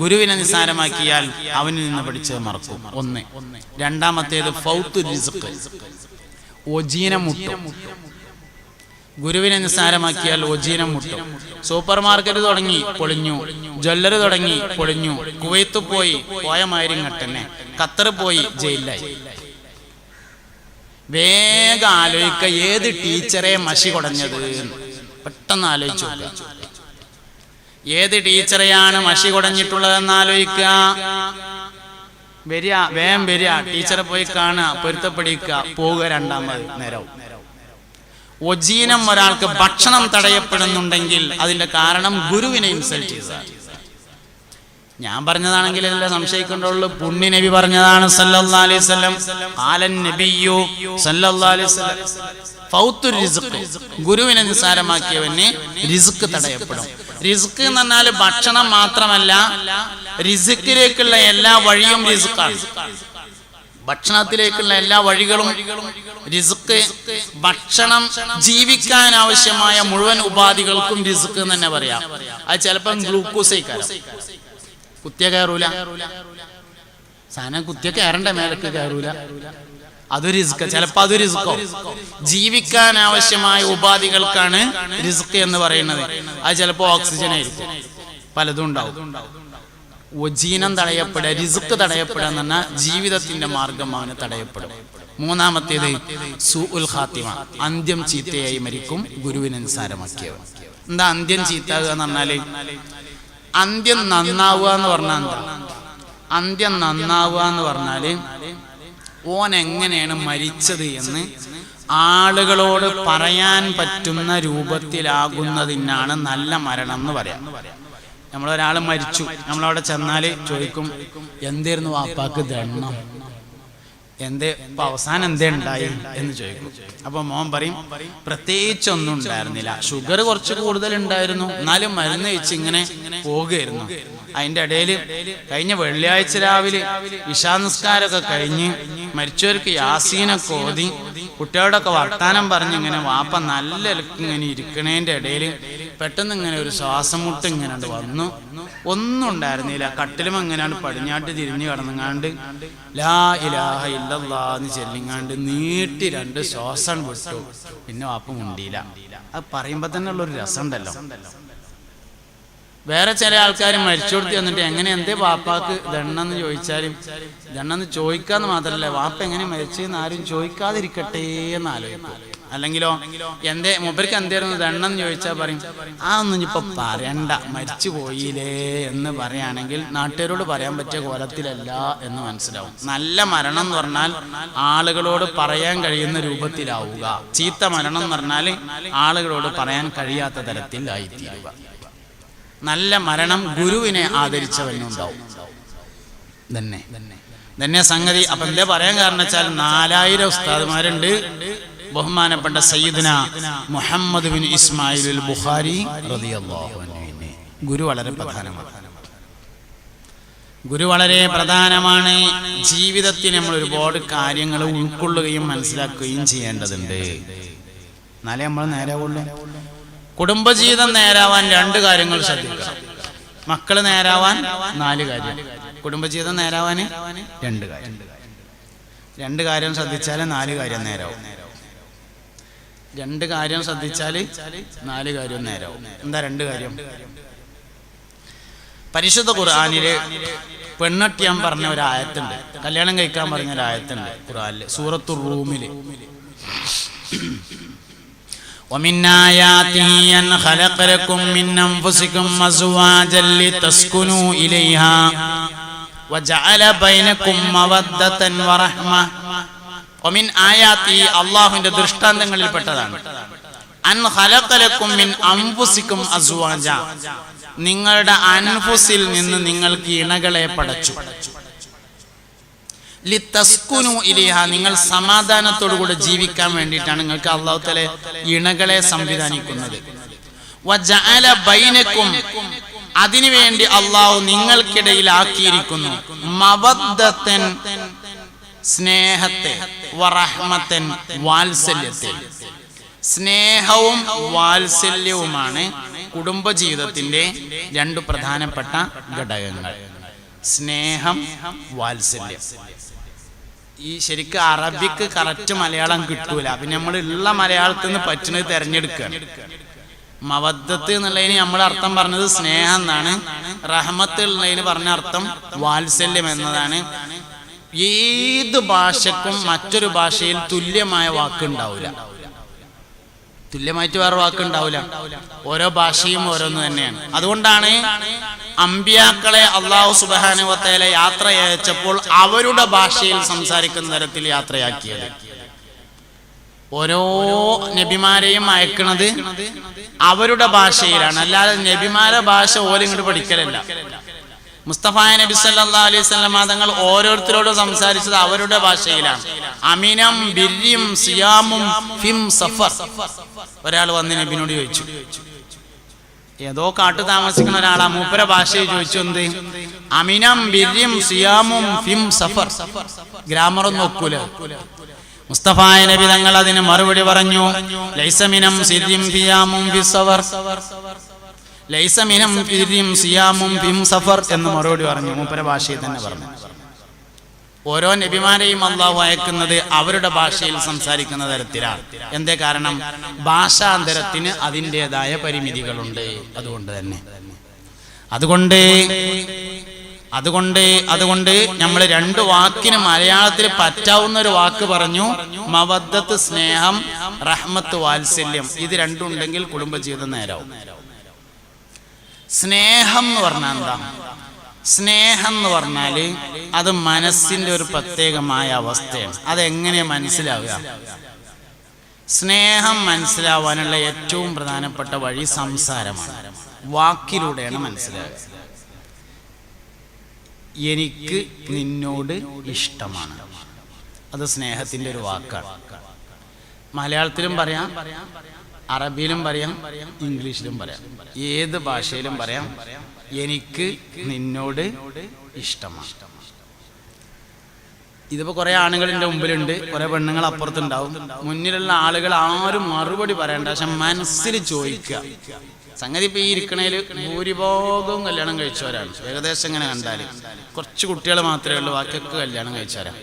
ഗുരുവിനെ നിസ്സാരമാക്കിയാൽ അവനിൽ നിന്ന് പഠിച്ചത് മറക്കും. 1. രണ്ടാമത്തേത് ഫൗത്ത് റിസ്ക്, ഒജീന മുട്ടും. ഗുരുവിനെ നിസ്സാരമാക്കിയാൽ ഒജീനം മുട്ടും. സൂപ്പർ മാർക്കറ്റ് തുടങ്ങി പൊളിഞ്ഞു, ജ്വല്ലറി തുടങ്ങി പൊളിഞ്ഞു, കുവൈത്ത് പോയ മാരിങ്ങട്ടന്നെ, ഖത്തർ പോയി ജയിലിലായി. വേഗം ആലോചിക്ക ഏത് ടീച്ചറെ മഷി കുടഞ്ഞത്, പെട്ടെന്ന് ആലോചിച്ചു. ഏത് ടീച്ചറെയാണ് മഷി കുടഞ്ഞിട്ടുള്ളതെന്ന് ആലോചിക്കുക. വരിക, വേഗം വരിക, ടീച്ചറെ പോയി കാണുക, പൊരുത്തപ്പെടിക്കുക, പോവുക. രണ്ടാമത് നേരവും ഒജീനം ഒരാൾക്ക് ഭക്ഷണം തടയപ്പെടുന്നുണ്ടെങ്കിൽ അതിന്റെ കാരണം ഗുരുവിനെ ഇൻസൾട്ട് ചെയ്തതാണ്. ഞാൻ പറഞ്ഞതാണെങ്കിൽ ഇതിലെ സംശയിക്കേണ്ടുള്ളൂ. പുണ്യ നബി പറഞ്ഞതാണ് സല്ലല്ലാഹു അലൈഹി വസല്ലം, ഖാലൻ നബിയ്യു സല്ലല്ലാഹു അലൈഹി വസല്ലം ഫൗത്തുർ റിസ്ഖ്, ഗുരുവിനെ നിസ്സാരമാക്കിയവന് റിസ്ക് തടയപ്പെടും. റിസ്ക് എന്ന് പറഞ്ഞാൽ ഭക്ഷണം മാത്രമല്ല, റിസ്ക്കിലേക്കുള്ള എല്ലാ വഴിയും റിസ്ക്കാണ്. ഭക്ഷണത്തിലേക്കുള്ള എല്ലാ വഴികളും റിസ്ക്. ഭക്ഷണം ജീവിക്കാൻ ആവശ്യമായ മുഴുവൻ ഉപാധികൾക്കും റിസ്ക് എന്ന് തന്നെ പറയാം. അത് ചിലപ്പം ഗ്ലൂക്കോസ് കുത്തിയ കയറൂല, സാധനം കുത്തിയ കയറണ്ട, മേലക്ക് കയറൂല, അതൊരു റിസ്ക്. ചിലപ്പോ അതൊരു റിസ്കോ. ജീവിക്കാൻ ആവശ്യമായ ഉപാധികൾക്കാണ് റിസ്ക് എന്ന് പറയുന്നത്. അത് ചിലപ്പോ ഓക്സിജൻ ആയിരിക്കും, പലതും ഉണ്ടാവും. ഒജീനം തടയപ്പെടുക, റിസ്ക് തടയപ്പെടുക എന്ന് പറഞ്ഞാൽ ജീവിതത്തിന്റെ മാർഗം അവന് തടയപ്പെടും. മൂന്നാമത്തേത് സൂഉൽ ഖാത്തിമ, അന്ത്യം ചീത്തയായി മരിക്കും ഗുരുവിനെ നിസ്സാരമാക്കിയവൻ. എന്താ അന്ത്യം ചീത്താകുക എന്ന് പറഞ്ഞാല്? അന്ത്യം നന്നാവുക എന്ന് പറഞ്ഞാൽ എന്താ? അന്ത്യം നന്നാവുക എന്ന് പറഞ്ഞാല് ഓൻ എങ്ങനെയാണ് മരിച്ചത് എന്ന് ആളുകളോട് പറയാൻ പറ്റുന്ന രൂപത്തിലാകുന്നതിനാണ് നല്ല മരണം എന്ന് പറയാം. നമ്മളൊരാൾ മരിച്ചു, നമ്മളവിടെ ചെന്നാല് ചോദിക്കും, എന്തായിരുന്നു വാപ്പാക്ക് ദണ്ണം, ഇപ്പൊ അവസാനം എന്തേ ഉണ്ടായി എന്ന് ചോദിക്കും. അപ്പൊ മോൻ പറയും, പ്രത്യേകിച്ചൊന്നും ഉണ്ടായിരുന്നില്ല, ഷുഗർ കുറച്ച് കൂടുതൽ ഉണ്ടായിരുന്നു, എന്നാലും മരുന്ന് വെച്ച് ഇങ്ങനെ പോകുകയായിരുന്നു. അതിന്റെ ഇടയിൽ കഴിഞ്ഞ വെള്ളിയാഴ്ച രാവിലെ ഇശാനിസ്കാരമൊക്കെ കഴിഞ്ഞ് മരിച്ചവർക്ക് യാസീനൊക്കെ ഓതി കുട്ടികളോടൊക്കെ വർത്താനം പറഞ്ഞ് ഇങ്ങനെ വാപ്പ നല്ല ഇങ്ങനെ ഇരിക്കണേന്റെ ഇടയിൽ പെട്ടെന്ന് ഇങ്ങനെ ഒരു ശ്വാസം മുട്ട് ഇങ്ങനെ വന്നു. ഒന്നും ഉണ്ടായിരുന്നില്ല, കട്ടിലും എങ്ങനെയാണ് പടിഞ്ഞാട്ട് തിരിഞ്ഞു കിടന്നങ്ങാണ്ട് ലാ ഇലാഹ ഇല്ലല്ലാഹ് എന്ന് ചെല്ലിങ്ങാണ്ട് നീട്ടി 2 ശ്വാസം വിട്ടു. പിന്നെ വാപ്പ മുണ്ടിയില്ല. അത് പറയുമ്പോ തന്നെ ഉള്ളൊരു രസം ഉണ്ടല്ലോ. വേറെ ചില ആൾക്കാർ മരിച്ചു കൊടുത്ത് വന്നിട്ട് എന്തേ വാപ്പാക്ക് ദണ്ണെന്ന് ചോദിച്ചാലും, ദണ്ണെന്ന് ചോദിക്കാന്ന് മാത്രല്ല, വാപ്പ എങ്ങനെ മരിച്ചെന്ന് ആരും ചോദിക്കാതിരിക്കട്ടെ എന്ന് ആലോചിക്കും. അല്ലെങ്കിലോ മൂപ്പർക്ക് എന്തായിരുന്നു ദണ്ണെന്ന് ചോദിച്ചാൽ പറയും, ഒന്നും ഇപ്പൊ പറയണ്ട, മരിച്ചു പോയില്ലേ എന്ന് പറയുകയാണെങ്കിൽ നാട്ടുകാരോട് പറയാൻ പറ്റിയ കോലത്തിലല്ല എന്ന് മനസ്സിലാവും. നല്ല മരണം എന്ന് പറഞ്ഞാൽ ആളുകളോട് പറയാൻ കഴിയുന്ന രൂപത്തിലാവുക. ചീത്ത മരണം എന്ന് പറഞ്ഞാൽ ആളുകളോട് പറയാൻ കഴിയാത്ത തരത്തിൽ ആയിത്തീരുക. നല്ല മരണം ഗുരുവിനെ ആദരിച്ചവനുണ്ടാവും തന്നെ സംഗതി. അപ്പൊ എന്താ പറയാൻ കാരണം വെച്ചാൽ 4000 ഉസ്താദുമാരുണ്ട്. ബഹുമാനപ്പെട്ട സയ്യിദുന മുഹമ്മദ് ബിൻ ഇസ്മായിൽ അൽ ബുഖാരി റളിയല്ലാഹു അൻഹു. ഗുരു വളരെ പ്രധാനമാണ്. ജീവിതത്തിൽ നമ്മൾ ഒരുപാട് കാര്യങ്ങൾ ഉൾക്കൊള്ളുകയും മനസ്സിലാക്കുകയും ചെയ്യേണ്ടതുണ്ട്. എന്നാലേ നമ്മൾ നേരാവുള്ളൂ. കുടുംബജീവിതം നേരാവാൻ 2 കാര്യങ്ങൾ ശ്രദ്ധിക്കണം. മക്കള് നേരാവാൻ 4 കാര്യം, കുടുംബജീവിതം നേരാവാൻ 2 കാര്യം. 2 കാര്യം ശ്രദ്ധിച്ചാൽ 4 കാര്യം നേരാവും. 2 കാര്യം ശ്രദ്ധിച്ചാൽ 4 കാര്യം നേരാവും. എന്താ 2 കാര്യം? പരിശുദ്ധ ഖുർആനില് പെണ്ണട്ടിയാൻ പറഞ്ഞ ഒരു ആയത്തുണ്ട്, കല്യാണം കഴിക്കാൻ പറഞ്ഞ ഒരു ആയത്തുണ്ട് ഖുർആനില്, സൂറത്തുർ റൂമില്. ومن آياته أن خلق لكم من أنفسكم أزواجا لتسكنوا إليها وجعل بينكم مودة ورحمة. ومن آياته അല്ലാഹുവിന്റെ ദൃഷ്ടാന്തങ്ങളിൽ പെട്ടതാണ് അൻ ഖലഖ ലക്കും മിൻ അൻഫുസിക്കും അസ്വാജ, നിങ്ങളുടെ അൻഫുസിൽ നിന്ന് നിങ്ങൾക്ക് ഇണകളെ പടച്ചു. ലിതസ്കുനു ഇലൈഹ, നിങ്ങൾ സമാധാനത്തോടുകൂടെ ജീവിക്കാൻ വേണ്ടിയിട്ടാണ് നിങ്ങൾക്ക് അല്ലാഹു തആല ഇണകളെ സംവിധാനിക്കുന്നത്. വജഅല ബൈനക്കും, അതിനുവേണ്ടി അല്ലാഹു നിങ്ങൾക്കിടയിൽ ആക്കിയിരിക്കുന്നു മവദ്ദതൻ, സ്നേഹത്തെ, വറഹ്മതൻ, വാത്സല്യത്തെ. സ്നേഹവും വാത്സല്യവുമാണ് കുടുംബജീവിതത്തിന്റെ 2 പ്രധാനപ്പെട്ട ഘടകങ്ങൾ. സ്നേഹം, വാത്സല്യം. ഈ ശരിക്കും അറബിക്ക് കറക്റ്റ് മലയാളം കിട്ടൂല. പിന്നെ നമ്മൾ ഉള്ള മലയാളത്തിൽ നിന്ന് പറ്റുന്നത് തിരഞ്ഞെടുക്കുകയാണ്. മവദ്ദത്ത് എന്നുള്ളതിന് നമ്മൾ അർത്ഥം പറഞ്ഞത് സ്നേഹം എന്നാണ്. റഹ്മത്ത് ഉള്ളതിന് പറഞ്ഞ അർത്ഥം വാത്സല്യം എന്നതാണ്. ഏത് ഭാഷക്കും മറ്റൊരു ഭാഷയിൽ തുല്യമായ വാക്കുണ്ടാവില്ല, തുല്യമായിട്ട് വേറെ വാക്കുണ്ടാവില്ല. ഓരോ ഭാഷയും ഓരോന്ന് തന്നെയാണ്. അതുകൊണ്ടാണ് അമ്പിയാക്കളെ അല്ലാഹു സുബ്ഹാനഹു വ തആല യാത്ര അയച്ചപ്പോൾ അവരുടെ ഭാഷയിൽ സംസാരിക്കുന്ന തരത്തിൽ യാത്രയാക്കിയത്. ഓരോ നബിമാരെയും അയക്കുന്നത് അവരുടെ ഭാഷയിലാണ്, അല്ലാതെ നബിമാരെ ഭാഷ ഓലും ഇങ്ങോട്ട് പഠിക്കലല്ല. മുസ്തഫായ നബി സല്ലല്ലാഹു അലൈഹി വസല്ലം തങ്ങൾ ഓരോരുത്തരോടും സംസാരിച്ചത് അവരുടെ ഭാഷയിലാണ്. അമിനം ബിരിയും സിയാമും ഫിം സഫർ. ഒരാൾ വന്ന് നബിനോട് ചോദിച്ചു, ഏതോ കാട്ടു താമസിക്കുന്ന ഒരാളാ, മൂപ്പര ഭാഷയെ ചോദിച്ചു എന്ത്? അമിനം ബിരിയും സിയാമും ഫിം സഫർ. ഗ്രാമറൊന്നും ഒക്കൂല. മുസ്തഫായ നബി തങ്ങൾ അതിന് മറുപടി പറഞ്ഞു, ലൈസ മിനം സിരിയും സിയാമും ഫി സഫർ, ലൈസ മിനം സിരിയും സിയാമും ഫിം സഫർ എന്ന് മറുപടി പറഞ്ഞു. മൂപ്പര ഭാഷയിൽ തന്നെ പറഞ്ഞു. ഓരോ നബിമാരെയും അള്ളാഹു അയക്കുന്നത് അവരുടെ ഭാഷയിൽ സംസാരിക്കുന്ന തരത്തിലാണ്. എന്തേ കാരണം? ഭാഷാന്തരത്തിന് അതിൻ്റെതായ പരിമിതികളുണ്ട്. അതുകൊണ്ട് നമ്മൾ രണ്ട് വാക്കിന് മലയാളത്തിൽ പറ്റാവുന്ന ഒരു വാക്ക് പറഞ്ഞു. മവദ്ദത്ത് സ്നേഹം, റഹ്മത്ത് വാത്സല്യം. ഇത് രണ്ടും ഉണ്ടെങ്കിൽ കുടുംബജീവിതം നേരാവും. സ്നേഹം എന്ന് പറഞ്ഞാൽ എന്താ? സ്നേഹം എന്ന് പറഞ്ഞാല് അത് മനസ്സിന്റെ ഒരു പ്രത്യേകമായ അവസ്ഥയാണ്. അതെങ്ങനെയാ മനസ്സിലാവുക? സ്നേഹം മനസ്സിലാവാനുള്ള ഏറ്റവും പ്രധാനപ്പെട്ട വഴി സംസാരമാണ്, വാക്കിലൂടെയാണ് മനസ്സിലാവുക. എനിക്ക് നിന്നോട് ഇഷ്ടമാണ്, അത് സ്നേഹത്തിന്റെ ഒരു വാക്കാണ്. മലയാളത്തിലും പറയാം, അറബിയിലും പറയാം, ഇംഗ്ലീഷിലും പറയാം, ഏത് ഭാഷയിലും പറയാം. എനിക്ക് നിന്നോട് ഇഷ്ടമാണ്. ഇതിപ്പോ കുറെ ആണുങ്ങളുടെ മുമ്പിലുണ്ട്, കുറെ പെണ്ണുങ്ങൾ അപ്പുറത്തുണ്ടാവും. മുന്നിലുള്ള ആളുകൾ ആരും മറുപടി പറയണ്ട, പക്ഷെ മനസ്സിൽ ചോദിക്കുക. സംഗതി ഇപ്പൊ ഈ ഇരിക്കണേല് ഭൂരിഭാഗവും കല്യാണം കഴിച്ചവരാണ്. ഏകദേശം ഇങ്ങനെ കണ്ടാല് കുറച്ച് കുട്ടികൾ മാത്രമേ ഉള്ളൂ, ബാക്കിയൊക്കെ കല്യാണം കഴിച്ചവരാണ്.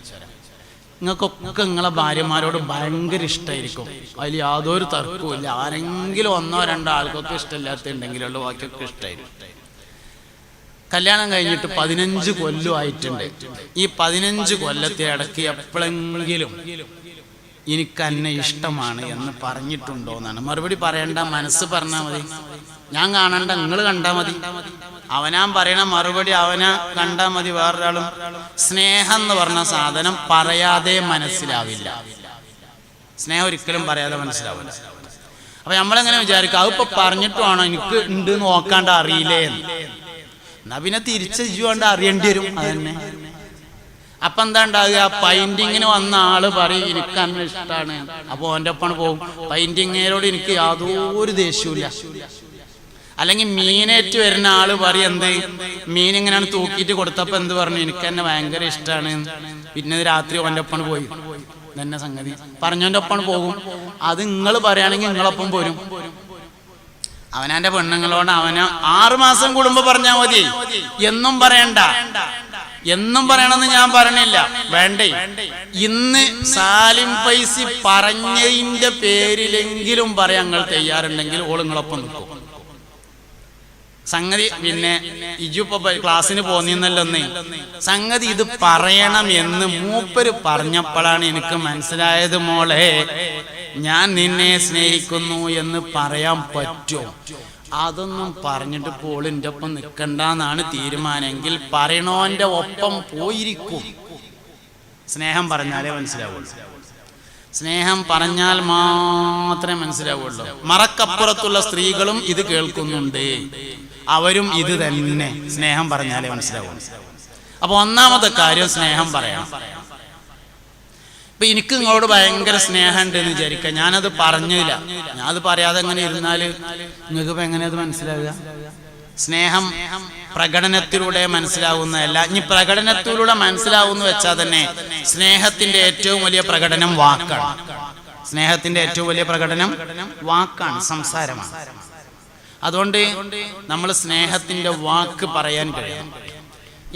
നിങ്ങൾക്കൊക്കെ നിങ്ങളെ ഭാര്യമാരോട് ഭയങ്കര ഇഷ്ടമായിരിക്കും, അതിൽ യാതൊരു തർക്കവും ഇല്ല. ആരെങ്കിലും ഒന്നോ രണ്ടോ ആൾക്കൊക്കെ ഇഷ്ടമില്ലാത്തുണ്ടെങ്കിലുള്ളൂ, ബാക്കിയൊക്കെ ഇഷ്ടമായിരിക്കും. കല്യാണം കഴിഞ്ഞിട്ട് 15 കൊല്ലമായിട്ടുണ്ട്. ഈ 15 കൊല്ലത്തെ ഇടയ്ക്ക് എപ്പോഴെങ്കിലും എനിക്ക് എന്നെ ഇഷ്ടമാണ് എന്ന് പറഞ്ഞിട്ടുണ്ടോ എന്നാണ്. മറുപടി പറയണ്ട, മനസ്സ് പറഞ്ഞാൽ മതി. ഞാൻ കാണണ്ട, നിങ്ങൾ കണ്ടാൽ മതി. അവനാൻ പറയണ മറുപടി അവനാ കണ്ടാൽ മതി. വേറൊരാളും. സ്നേഹം എന്ന് പറഞ്ഞ സാധനം പറയാതെ മനസ്സിലാവില്ല. സ്നേഹം ഒരിക്കലും പറയാതെ മനസ്സിലാവില്ല. അപ്പൊ നമ്മളെങ്ങനെ വിചാരിക്കും, അതിപ്പോ പറഞ്ഞിട്ടുവാണോ എനിക്ക് ഉണ്ട് നോക്കാണ്ട് അറിയില്ലേ എന്ന്. എന്നാ പിന്നെ തിരിച്ചുകൊണ്ട് അറിയേണ്ടി വരും. അതന്നെ. അപ്പൊ എന്താ ഉണ്ടാകുക? പെയിന്റിങ്ങിന് വന്ന ആള് പറയും എനിക്ക് അന്ന് ഇഷ്ടമാണ്. അപ്പൊ ഓൻ്റെ ഒപ്പം പോകും. പെയിന്റിങ്ങിനോട് എനിക്ക് യാതൊരു ദേഷ്യമില്ല. അല്ലെങ്കിൽ മീനേറ്റ് വരുന്ന ആള് പറയും എന്ത്, മീൻ ഇങ്ങനെയാണ് തൂക്കിയിട്ട് കൊടുത്തപ്പോ എന്ത് പറഞ്ഞു, എനിക്ക് എന്നെ ഭയങ്കര ഇഷ്ടമാണ്. പിന്നെ രാത്രി ഓൻ്റെ ഒപ്പം പോയി. തന്നെ സംഗതി പറഞ്ഞോൻ്റെ ഒപ്പം പോകും. അത് നിങ്ങൾ പറയുകയാണെങ്കിൽ നിങ്ങളൊപ്പം പോരും. അവനാന്റെ പെണ്ണുങ്ങളോട് അവന് 6 മാസം കൂടുമ്പോ പറഞ്ഞാൽ മതി. എന്നും പറയണ്ട. എന്നും പറയണമെന്ന് ഞാൻ പറഞ്ഞില്ല, വേണ്ടേ. ഇന്ന് സാലിം പൈസി പറഞ്ഞതിന്റെ പേരിലെങ്കിലും പറയാൻ നിങ്ങൾ തയ്യാറുണ്ടെങ്കിൽ ഓളുങ്ങളൊപ്പം നിൽക്കും. സംഗതി പിന്നെ ഇജുപ്പ ക്ലാസ്സിന് പോന്നിന്നല്ലോന്നേ. സംഗതി ഇത് പറയണം എന്ന് മൂപ്പര് പറഞ്ഞപ്പോഴാണ് എനിക്ക് മനസ്സിലായത്, മോളെ ഞാൻ നിന്നെ സ്നേഹിക്കുന്നു എന്ന് പറയാൻ പറ്റുമോ? അതൊന്നും പറഞ്ഞിട്ട് പോളിൻ്റെ ഒപ്പം നിൽക്കണ്ടെന്നാണ് തീരുമാനമെങ്കിൽ പറയണോന്റെ ഒപ്പം പോയിരിക്കും. സ്നേഹം പറഞ്ഞാലേ മനസ്സിലാവുള്ളൂ. സ്നേഹം പറഞ്ഞാൽ മാത്രമേ മനസ്സിലാവുള്ളൂ. മറക്കപ്പുറത്തുള്ള സ്ത്രീകളും ഇത് കേൾക്കുന്നുണ്ട്, അവരും ഇത് തന്നെ. സ്നേഹം പറഞ്ഞാലേ മനസ്സിലാവുള്ളൂ. അപ്പൊ ഒന്നാമത്തെ കാര്യം സ്നേഹം പറയണം. ഇപ്പൊ എനിക്ക് നിങ്ങളോട് ഭയങ്കര സ്നേഹമുണ്ട് എന്ന് വിചാരിക്കുക, ഞാനത് പറഞ്ഞില്ല, ഞാനത് പറയാതെ എങ്ങനെ ഇരുന്നാല് നിങ്ങൾക്ക് ഇപ്പൊ എങ്ങനെ അത് മനസ്സിലാവുക? സ്നേഹം പ്രകടനത്തിലൂടെ മനസ്സിലാവുന്നതല്ല. ഇനി പ്രകടനത്തിലൂടെ മനസ്സിലാവുന്ന വെച്ചാൽ തന്നെ സ്നേഹത്തിന്റെ ഏറ്റവും വലിയ പ്രകടനം വാക്കാണ്. സ്നേഹത്തിന്റെ ഏറ്റവും വലിയ പ്രകടനം വാക്കാണ്, സംസാരമാണ്. അതുകൊണ്ട് നമ്മൾ സ്നേഹത്തിന്റെ വാക്ക് പറയാൻ കഴിയണം.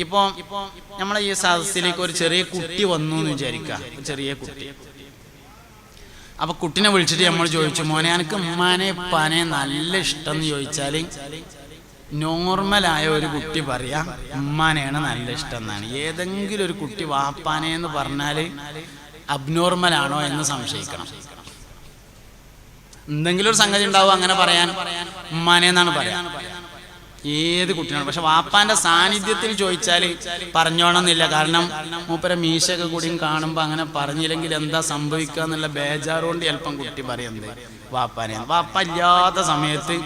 ഇപ്പൊ നമ്മളെ ഈ സദസ്സിലേക്ക് ഒരു ചെറിയ കുട്ടി വന്നു എന്ന് വിചാരിക്കാം, ചെറിയ കുട്ടി. അപ്പൊ കുട്ടിനെ വിളിച്ചിട്ട് നമ്മൾ ചോദിച്ചു, മോനെ എനിക്ക് ഉമ്മാനെ ഉപ്പാനെ നല്ല ഇഷ്ടം എന്ന് ചോദിച്ചാല് നോർമലായ ഒരു കുട്ടി പറയാ ഉമ്മാനെയാണ് നല്ല ഇഷ്ടം എന്നാണ്. ഏതെങ്കിലും ഒരു കുട്ടി വാപ്പാനെ എന്ന് പറഞ്ഞാല് അബ്നോർമൽ ആണോ എന്ന് സംശയിക്കണം. എന്തെങ്കിലും ഒരു സംഗതി ഉണ്ടാവും അങ്ങനെ പറയാൻ. ഉമ്മാനെ എന്നാണ് പറയാ ഏത് കുട്ടിയാണ്. പക്ഷെ വാപ്പാന്റെ സാന്നിധ്യത്തിൽ ചോദിച്ചാൽ പറഞ്ഞോണമെന്നില്ല. കാരണം മൂപ്പര മീശയൊക്കെ കൂടിയും കാണുമ്പോൾ അങ്ങനെ പറഞ്ഞില്ലെങ്കിൽ എന്താ സംഭവിക്കുക എന്നുള്ള ബേജാറുകൊണ്ട് ചിലപ്പം കുട്ടി പറയുന്നത് വാപ്പാനെ. വാപ്പ ഇല്ലാത്ത സമയത്ത്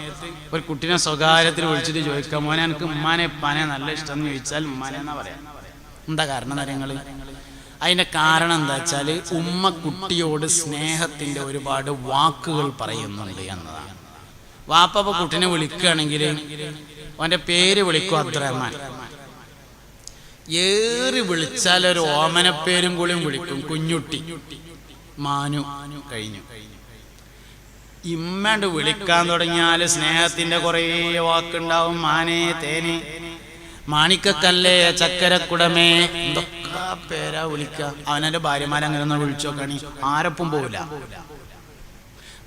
ഒരു കുട്ടീനെ സ്വകാര്യത്തിൽ വിളിച്ചിട്ട് ചോദിക്കാം, മോനെ എനിക്ക് ഉമ്മാനെ ഉപ്പാനെ നല്ല ഇഷ്ടം എന്ന് ചോദിച്ചാൽ ഉമ്മാനെ എന്നാ പറയാം. എന്താ കാരണം കാര്യങ്ങൾ? അതിന്റെ കാരണം എന്താ വെച്ചാൽ ഉമ്മ കുട്ടിയോട് സ്നേഹത്തിന്റെ ഒരുപാട് വാക്കുകൾ പറയുന്നുണ്ട് എന്നതാണ്. വാപ്പ കുട്ടിനെ വിളിക്കുകയാണെങ്കിൽ അവന്റെ പേര് വിളിക്കും അബ്ദുറഹ്മാൻ. ഏറി വിളിച്ചാൽ ഒരു ഓമനപ്പേരും കൂടിയും വിളിക്കും, കുഞ്ഞുട്ടി, മാനു, കഴിഞ്ഞു. ഇമ്മണ്ട് വിളിക്കാൻ തുടങ്ങിയാൽ സ്നേഹത്തിന്റെ കുറേ വാക്കുണ്ടാവും. മാനേ, തേനെ, മാണിക്കക്കല്ലേ, ചക്കരക്കുടമേ, എന്തൊക്കെ പേരാ വിളിക്ക. അവനെ ഭാര്യമാരങ്ങനെ ഒന്ന് വിളിച്ചു നോക്കണി, ആരൊപ്പം പോവില്ല.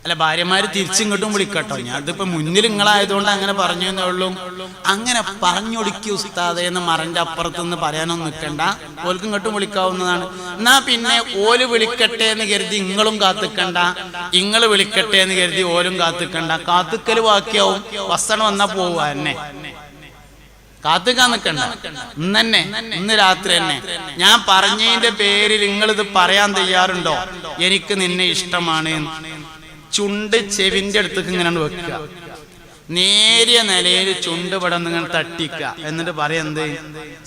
അല്ല, ഭാര്യമാര് തിരിച്ചിങ്ങോട്ടും വിളിക്കട്ടോ. ഞാൻ അതിപ്പോ മുന്നിൽ നിങ്ങളായതുകൊണ്ട് അങ്ങനെ പറഞ്ഞു എന്നേ ഉള്ളൂ. അങ്ങനെ പറഞ്ഞൊടുക്കി ഉസ്താദെ എന്ന് മറന്റെ അപ്പുറത്തുനിന്ന് പറയാനൊന്നും നിൽക്കണ്ട, ഓൽക്കും ഇങ്ങോട്ടും വിളിക്കാവുന്നതാണ്. എന്നാ പിന്നെ ഓല് വിളിക്കട്ടെ എന്ന് കരുതി ഇങ്ങളും കാത്തിക്കണ്ട, ഇങ്ങള് വിളിക്കട്ടെ എന്ന് കരുതി ഓലും കാത്തിക്കണ്ട. കാത്തിക്കല് ബാക്കിയാവും. വസ്ത്രം വന്നാ പോവുക എന്നെ കാത്തിക്കാൻ നിൽക്കണ്ട. ഇന്നെ ഇന്ന് രാത്രി തന്നെ ഞാൻ പറഞ്ഞതിന്റെ പേരിൽ നിങ്ങളിത് പറയാൻ തയ്യാറുണ്ടോ? എനിക്ക് നിന്നെ ഇഷ്ടമാണ്. ചുണ്ട് ചെവിന്റെ അടുത്തേക്ക് ഇങ്ങനെ വെക്കുക, നേരിയ നിലയിൽ ചുണ്ട് പടം ഇങ്ങനെ തട്ടിക്കുക. എന്നിട്ട് പറയുന്നത്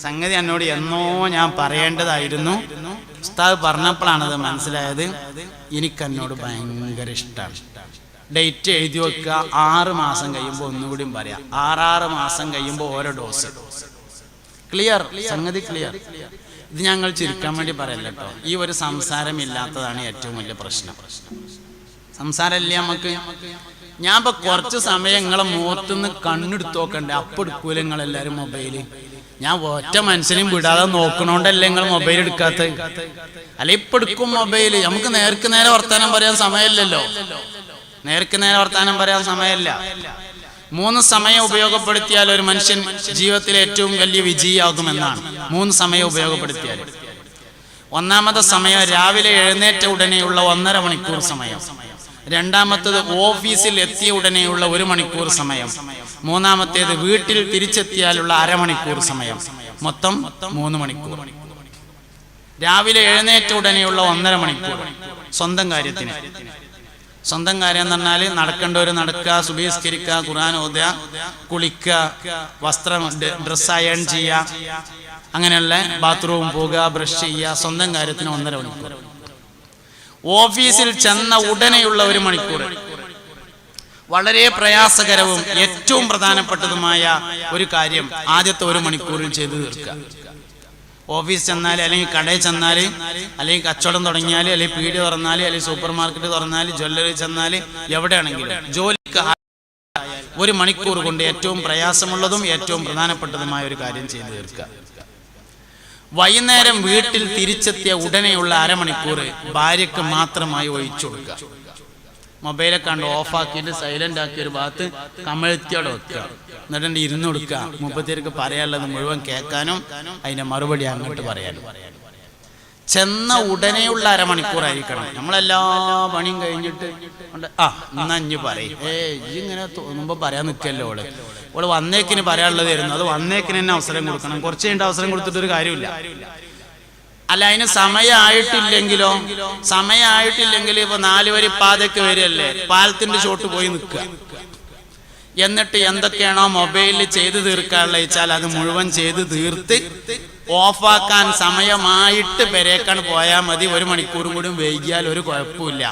സംഗതി എന്നോട് എന്നോ ഞാൻ പറയേണ്ടതായിരുന്നു, ഉസ്താദ് പറഞ്ഞപ്പോഴാണത് മനസ്സിലായത്. എനിക്കെന്നോട് ഭയങ്കര ഇഷ്ടമാണ്. ഡേറ്റ് എഴുതി വെക്കുക. 6 മാസം കഴിയുമ്പോൾ ഒന്നുകൂടിയും പറയാം. 6 മാസം കഴിയുമ്പോൾ ഓരോ ഡോസ്. ക്ലിയർ? സംഗതി ക്ലിയർ? ഇത് ഞങ്ങൾ ചിരിക്കാൻ വേണ്ടി പറയല്ല കേട്ടോ. ഈ ഒരു സംസാരം ഇല്ലാത്തതാണ് ഏറ്റവും വലിയ പ്രശ്നം. സംസാരമില്ല നമുക്ക്. ഞാൻ ഇപ്പൊ കുറച്ച് സമയം നിങ്ങളെ മുഖത്തുനിന്ന് കണ്ണെടുത്ത് നോക്കണ്ടേ, അപ്പൊ എടുക്കൂല നിങ്ങളെല്ലാരും മൊബൈല്. ഞാൻ ഒറ്റ മനുഷ്യനെയും വിടാതെ നോക്കണോണ്ടല്ലേ നിങ്ങൾ മൊബൈൽ എടുക്കാത്ത. അല്ല, ഇപ്പൊ എടുക്കും മൊബൈല്. നമുക്ക് നേർക്ക് നേരെ വർത്താനം പറയാൻ സമയമില്ലല്ലോ. നേർക്ക് നേരെ വർത്താനം പറയാൻ സമയമില്ല. 3 സമയം ഉപയോഗപ്പെടുത്തിയാൽ ഒരു മനുഷ്യൻ ജീവിതത്തിലെ ഏറ്റവും വലിയ വിജയിയാകുമെന്നാണ്. 3 സമയം ഉപയോഗപ്പെടുത്തിയാൽ. ഒന്നാമത്തെ സമയം രാവിലെ എഴുന്നേറ്റ ഉടനെയുള്ള 1.5 മണിക്കൂർ സമയം. രണ്ടാമത്തേത് ഓഫീസിൽ എത്തിയ ഉടനെയുള്ള 1 മണിക്കൂർ സമയം. മൂന്നാമത്തേത് വീട്ടിൽ തിരിച്ചെത്തിയാലുള്ള 1/2 മണിക്കൂർ സമയം. മൊത്തം 3 മണിക്കൂർ. രാവിലെ എഴുന്നേറ്റ ഉടനെയുള്ള 1.5 മണിക്കൂർ സ്വന്തം കാര്യത്തിന്. സ്വന്തം കാര്യം എന്ന് പറഞ്ഞാൽ നടക്കേണ്ടവർ നടക്കുക, സുബഹിസ്കരിക്കുക, ഖുർആൻ ഓതുക, കുളിക്കുക, വസ്ത്രം ഡ്രസ് അയൺ ചെയ്യുക, അങ്ങനെയുള്ള ബാത്റൂം പോകുക, ബ്രഷ് ചെയ്യുക. സ്വന്തം കാര്യത്തിന് 1.5 മണിക്കൂർ. ഓഫീസിൽ ചെന്ന ഉടനെയുള്ള 1 മണിക്കൂർ. വളരെ പ്രയാസകരവും ഏറ്റവും പ്രധാനപ്പെട്ടതുമായ ഒരു കാര്യം ആദ്യത്തെ 1 മണിക്കൂറിൽ ചെയ്തു തീർക്കുക. ഓഫീസ് ചെന്നാൽ, അല്ലെങ്കിൽ കടയിൽ ചെന്നാൽ, അല്ലെങ്കിൽ കച്ചവടം തുടങ്ങിയാൽ, അല്ലെങ്കിൽ പീടി തുറന്നാൽ, അല്ലെങ്കിൽ സൂപ്പർ മാർക്കറ്റ് തുറന്നാൽ, ജ്വല്ലറി ചെന്നാൽ, എവിടെയാണെങ്കിലും ജോലിക്ക് 1 മണിക്കൂർ കൊണ്ട് ഏറ്റവും പ്രയാസമുള്ളതും ഏറ്റവും പ്രധാനപ്പെട്ടതുമായ ഒരു കാര്യം ചെയ്തു തീർക്കുക. വൈകുന്നേരം വീട്ടിൽ തിരിച്ചെത്തിയ ഉടനെയുള്ള 1/2 മണിക്കൂർ ഭാര്യക്ക് മാത്രമായി ഒഴിച്ചു കൊടുക്കുക. മൊബൈലൊക്കെ കണ്ട് ഓഫാക്കിയിട്ട് സൈലന്റ് ആക്കി ഒരു ഭാഗത്ത് കമഴ്ത്തിയോടെ വെക്കുക. എന്നിട്ട് ഇരുന്ന് കൊടുക്കുക. മുപ്പത്തിയേർക്ക് പറയാനുള്ളത് മുഴുവൻ കേൾക്കാനും അതിന്റെ മറുപടി അങ്ങോട്ട് പറയാനും. ചെന്ന ഉടനെയുള്ള 1/2 മണിക്കൂറായിരിക്കണം. നമ്മളെല്ലാ പണിയും കഴിഞ്ഞിട്ട് എന്നാ ഇഞ്ഞ് പറയും. ഇങ്ങനെ തോന്നുമ്പോ പറയാൻ നിൽക്കല്ലോ. ഓള് വന്നേക്കിന് പറയാനുള്ളത് തരുന്നു. അത് വന്നേക്കിന് തന്നെ അവസരം കൊടുക്കണം. കുറച്ച് കഴിഞ്ഞിട്ട് അവസരം കൊടുത്തിട്ടൊരു കാര്യമില്ല. അല്ല, അതിന് സമയമായിട്ടില്ലെങ്കിലോ? സമയമായിട്ടില്ലെങ്കിൽ ഇപ്പൊ 4 വരി പാതയ്ക്ക് വരികയല്ലേ, പാലത്തിന്റെ ചോട്ട് പോയി നിൽക്കുക. എന്നിട്ട് എന്തൊക്കെയാണോ മൊബൈലിൽ ചെയ്തു തീർക്കാനുള്ള വെച്ചാൽ അത് മുഴുവൻ ചെയ്ത് തീർത്ത് ഓഫാക്കാൻ സമയമായിട്ട് പെരേക്കാണ് പോയാൽ മതി. 1 മണിക്കൂറും കൂടി വൈകിയാൽ ഒരു കുഴപ്പമില്ല.